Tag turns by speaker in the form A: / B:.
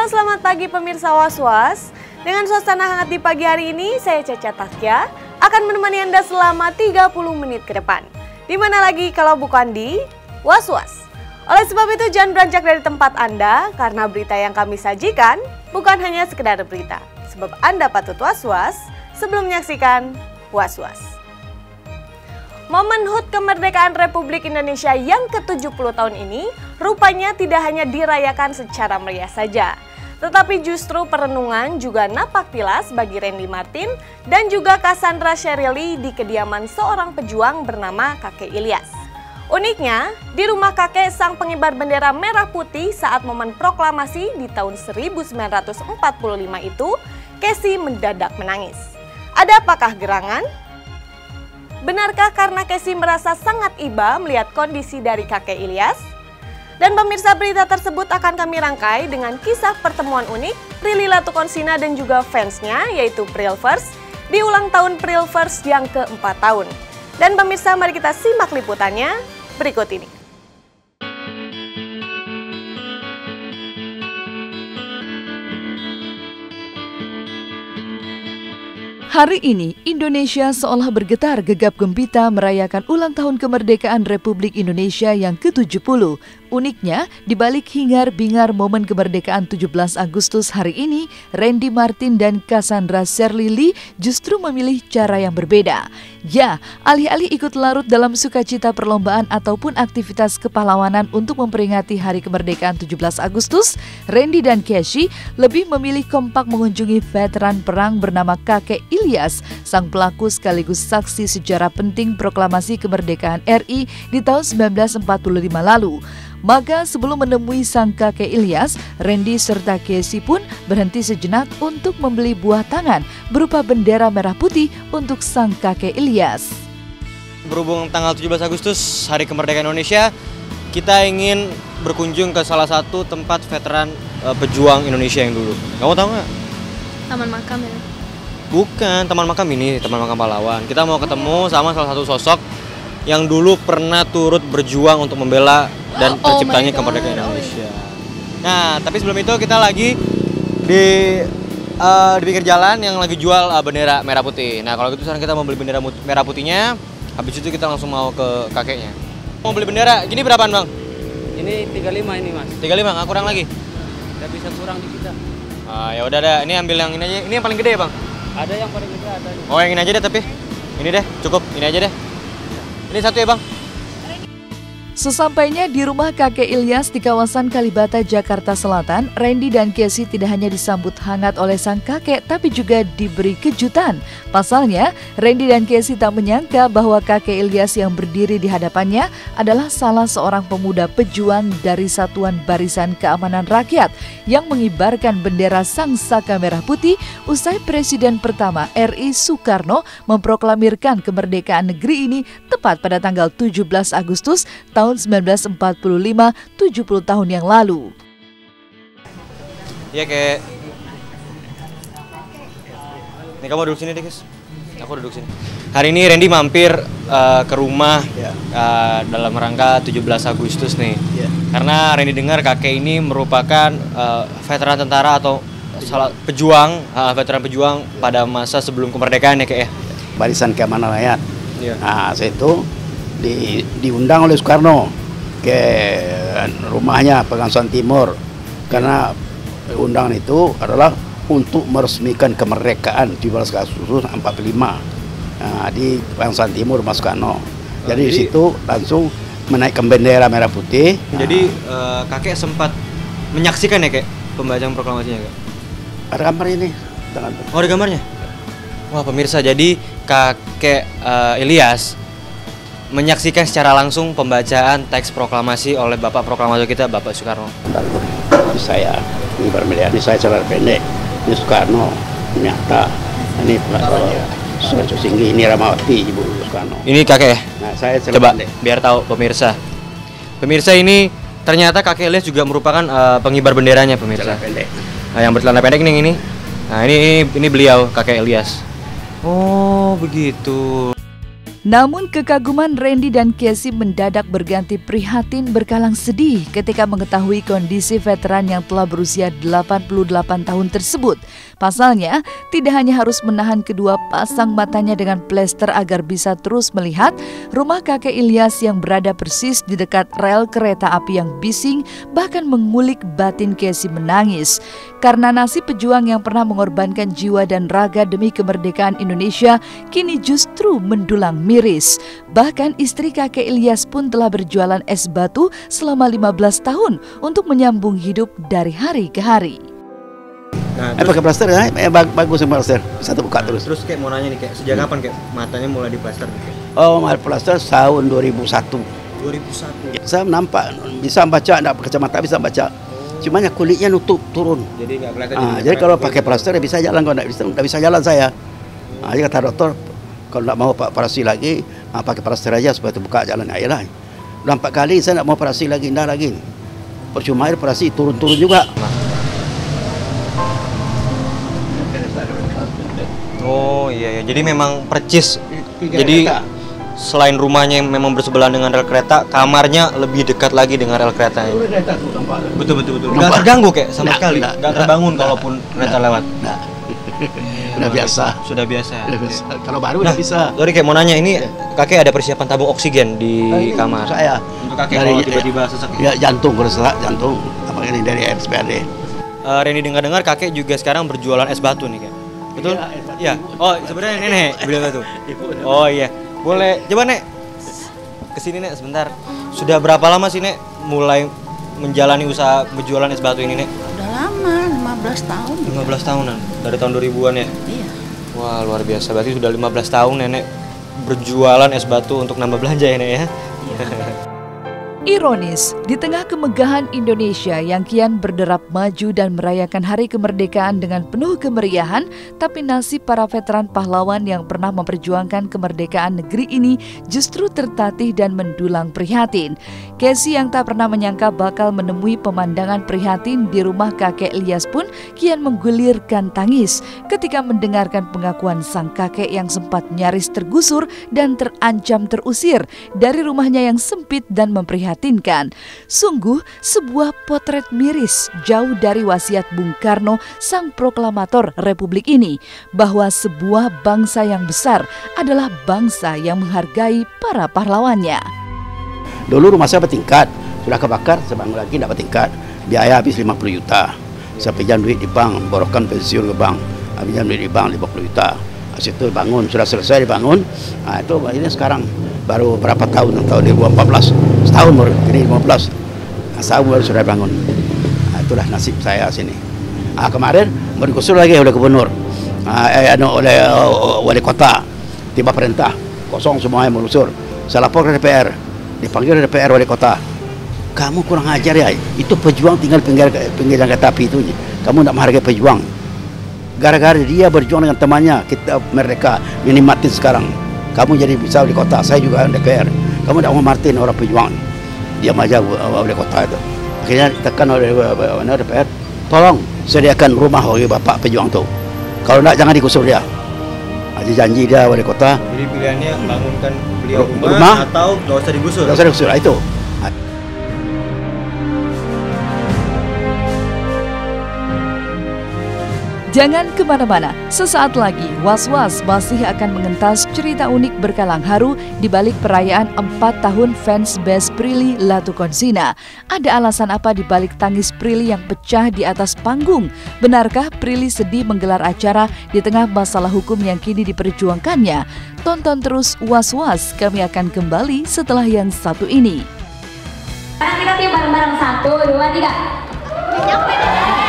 A: Halo, selamat pagi pemirsa Was-Was. Dengan suasana hangat di pagi hari ini, saya Caca Takya akan menemani Anda selama 30 menit ke depan. Di mana lagi kalau bukan di Was-Was. Oleh sebab itu jangan beranjak dari tempat Anda, karena berita yang kami sajikan bukan hanya sekedar berita. Sebab Anda patut was-was sebelum menyaksikan Was-Was. Momen HUT kemerdekaan Republik Indonesia yang ke-70 tahun ini rupanya tidak hanya dirayakan secara meriah saja, tetapi justru perenungan juga napak tilas bagi Randy Martin dan juga Cassandra Sherrilly di kediaman seorang pejuang bernama Kakek Ilyas. Uniknya, di rumah kakek sang pengibar bendera merah putih saat momen proklamasi di tahun 1945 itu, Casey mendadak menangis. Ada apakah gerangan? Benarkah karena Casey merasa sangat iba melihat kondisi dari kakek Ilyas? Dan pemirsa, berita tersebut akan kami rangkai dengan kisah pertemuan unik Prilly Latukonsina dan juga fansnya, yaitu Pril First, di ulang tahun Pril First yang ke-4 tahun. Dan pemirsa, mari kita simak liputannya berikut ini.
B: Hari ini, Indonesia seolah bergetar gegap gempita merayakan ulang tahun kemerdekaan Republik Indonesia yang ke-70. Uniknya, di balik hingar-bingar momen kemerdekaan 17 Agustus hari ini, Randy Martin dan Cassandra Sherrilly justru memilih cara yang berbeda. Ya, alih-alih ikut larut dalam sukacita perlombaan ataupun aktivitas kepahlawanan untuk memperingati hari kemerdekaan 17 Agustus, Randy dan Casey lebih memilih kompak mengunjungi veteran perang bernama Kakek Ilyas, sang pelaku sekaligus saksi sejarah penting proklamasi kemerdekaan RI di tahun 1945 lalu. Maka sebelum menemui sang kakek Ilyas, Randy serta Casey pun berhenti sejenak untuk membeli buah tangan berupa bendera merah putih untuk sang kakek Ilyas.
C: Berhubung tanggal 17 Agustus, Hari Kemerdekaan Indonesia, kita ingin berkunjung ke salah satu tempat veteran pejuang Indonesia yang dulu. Kamu tahu nggak?
D: Taman makam ya?
C: Bukan, taman makam ini, taman makam pahlawan. Kita mau ketemu sama salah satu sosok yang dulu pernah turut berjuang untuk membela dan terciptanya kemerdekaan Indonesia. Nah, tapi sebelum itu kita lagi di pinggir jalan yang lagi jual bendera merah putih. Nah, kalau gitu sekarang kita mau beli bendera merah putihnya. Habis itu kita langsung mau ke kakeknya. Mau beli bendera, gini berapaan bang?
E: Ini 35 ini mas.
C: 35, nggak kurang lagi?
E: Tidak bisa kurang di kita.
C: Ya udah dah, ini ambil yang ini aja. Ini yang paling gede ya bang?
E: Ada yang paling gede ada.
C: Oh yang ini aja deh tapi. Ini deh, cukup. Ini aja deh. Ini satu ya bang.
B: Sesampainya di rumah kakek Ilyas di kawasan Kalibata, Jakarta Selatan, Randy dan Casey tidak hanya disambut hangat oleh sang kakek, tapi juga diberi kejutan. Pasalnya, Randy dan Casey tak menyangka bahwa kakek Ilyas yang berdiri di hadapannya adalah salah seorang pemuda pejuang dari Satuan Barisan Keamanan Rakyat yang mengibarkan bendera Sang Saka Merah Putih usai Presiden pertama RI Soekarno memproklamirkan kemerdekaan negeri ini tepat pada tanggal 17 Agustus tahun 1945, 70 tahun yang lalu.
C: Iya kayak. Nih kamu duduk sini deh guys. Aku duduk sini. Hari ini Randy mampir ke rumah dalam rangka 17 Agustus nih. Karena Randy dengar kakek ini merupakan veteran tentara atau pejuang, veteran pejuang pada masa sebelum kemerdekaan ya kayak ya.
F: Barisan Keamanan Rakyat.
C: Iya.
F: Nah, saya itu diundang oleh Soekarno ke rumahnya Pegangsaan Timur karena undangan itu adalah untuk meresmikan kemerdekaan 17 Agustus 45 di Pegangsaan Timur Mas Soekarno. Jadi di situ langsung menaikkan bendera merah putih.
C: Jadi kakek sempat menyaksikan ya kayak pembacaan proklamasinya kak?
F: Ada gambar ini.
C: Oh ada gambarnya? Wah pemirsa, jadi kakek Ilyas menyaksikan secara langsung pembacaan teks proklamasi oleh Bapak Proklamator kita, Bapak Soekarno.
F: Ini saya, ini berbeda, ini saya secara pendek, ini Soekarno, ini Hatta, ini Soekarno Singgi, ini Ramawati, Ibu Soekarno.
C: Ini kakek ya?
F: Nah, saya
C: coba
F: pendek.
C: Biar tahu pemirsa. Pemirsa ini ternyata kakek Ilyas juga merupakan pengibar benderanya pemirsa.
F: Pendek.
C: Nah, yang bercelana pendek ini. Nah ini beliau kakek Ilyas. Oh begitu.
B: Namun kekaguman Randy dan Casey mendadak berganti prihatin berkalang sedih ketika mengetahui kondisi veteran yang telah berusia 88 tahun tersebut. Pasalnya, tidak hanya harus menahan kedua pasang matanya dengan plester agar bisa terus melihat, rumah kakek Ilyas yang berada persis di dekat rel kereta api yang bising bahkan mengulik batin Casey menangis. Karena nasib pejuang yang pernah mengorbankan jiwa dan raga demi kemerdekaan Indonesia kini justru mendulang miris. Bahkan istri kakek Ilyas pun telah berjualan es batu selama 15 tahun untuk menyambung hidup dari hari ke hari.
C: Nah,
F: Pakai plaster ya, bagus yang plaster, bisa terbuka terus.
C: Terus kayak mau nanya nih, kayak sejak kapan kayak matanya mulai diplaster nih? Kayak?
F: Oh, plaster tahun 2001.
C: 2001.
F: Saya nampak, bisa baca, enggak pakai kacamata bisa baca. Cuma kulitnya nutup turun.
C: Jadi nggak kelihatan.
F: Jadi kalau pakai plaster ya bisa jalan, kalau nggak bisa jalan saya. Jadi kata dokter, kalau nggak mau operasi lagi, pakai plaster aja supaya terbuka jalan. Ayolah. Udah 4 kali saya nggak mau operasi lagi, enggak lagi. Percuma operasi turun-turun juga.
C: Oh iya, jadi memang percis.
F: 3
C: Jadi
F: kereta.
C: selain rumahnya yang memang bersebelahan dengan rel kereta, kamarnya lebih dekat lagi dengan rel keretanya. Betul. Nggak terganggu kayak sama sekali. Nggak terbangun kalaupun kereta lewat.
F: Udah biasa.
C: Sudah biasa.
F: Kalau baru udah bisa.
C: Sorry kayak mau nanya, ini kakek ada persiapan tabung oksigen di kamar?
F: Saya.
C: Untuk kakek kalau tiba-tiba sesak.
F: Ya jantung, kalau sesak jantung. Apa ini dari RSPAD.
C: Reni dengar-dengar kakek juga sekarang berjualan es batu nih kak. Betul? Iya. Oh sebenarnya nenek beli batu. Oh iya. Boleh. Coba nek kesini nek sebentar. Sudah berapa lama sih nek mulai menjalani usaha berjualan es batu ini nek?
D: Udah lama, 15 tahun.
C: 15 tahunan dari tahun 2000-an ya.
D: Iya.
C: Wah luar biasa. Berarti sudah 15 tahun nenek berjualan es batu untuk nambah belanja ya nek ya.
B: Ironis, di tengah kemegahan Indonesia yang kian berderap maju dan merayakan hari kemerdekaan dengan penuh kemeriahan, tapi nasib para veteran pahlawan yang pernah memperjuangkan kemerdekaan negeri ini justru tertatih dan mendulang prihatin. Casey yang tak pernah menyangka bakal menemui pemandangan prihatin di rumah kakek Ilyas pun kian menggulirkan tangis ketika mendengarkan pengakuan sang kakek yang sempat nyaris tergusur dan terancam terusir dari rumahnya yang sempit dan memprihatinkan. Sungguh sebuah potret miris jauh dari wasiat Bung Karno, sang proklamator Republik ini, bahwa sebuah bangsa yang besar adalah bangsa yang menghargai para pahlawannya.
F: Dulu rumah saya bertingkat, sudah kebakar, saya bangun lagi tidak bertingkat. Biaya habis 50 juta. Saya pinjam duit di bank, borokkan pensiun ke bank. Pinjam duit di bank 50 juta. Situ bangun, sudah selesai dibangun. Itu ini sekarang baru berapa tahun, tahun 2014, setahun baru, ini 15, setahun baru sudah bangun. Itulah nasib saya sini. Kemarin mau digusur lagi oleh gubernur, oleh wali kota, tiba perintah, kosong semuanya mengusur. Saya lapor ke DPR, dipanggil DPR wali kota. Kamu kurang ajar ya, itu pejuang tinggal pinggir kereta api itu, kamu tidak menghargai pejuang. Gara-gara dia berjuang dengan temannya, kita merdeka, nikmatin sekarang. Kamu jadi bisa wali kota, saya juga DPR. Kamu tidak mau martin orang pejuang. Diam aja wali kota itu. Akhirnya tekan oleh DPR, tolong sediakan rumah bagi bapak pejuang itu. Kalau tidak jangan digusur dia. Janji dia wali kota.
C: Jadi pilihannya bangunkan beliau rumah atau nggak usah digusur?
F: Nggak usah digusur, itu.
B: Jangan kemana-mana, sesaat lagi Was-Was masih akan mengentas cerita unik berkalang haru di balik perayaan 4 tahun fans base Prilly Latukonsina. Ada alasan apa di balik tangis Prilly yang pecah di atas panggung? Benarkah Prilly sedih menggelar acara di tengah masalah hukum yang kini diperjuangkannya? Tonton terus Was-Was, kami akan kembali setelah yang satu ini.
G: Sekarang kita tiup bareng-bareng, 1, 2, 3.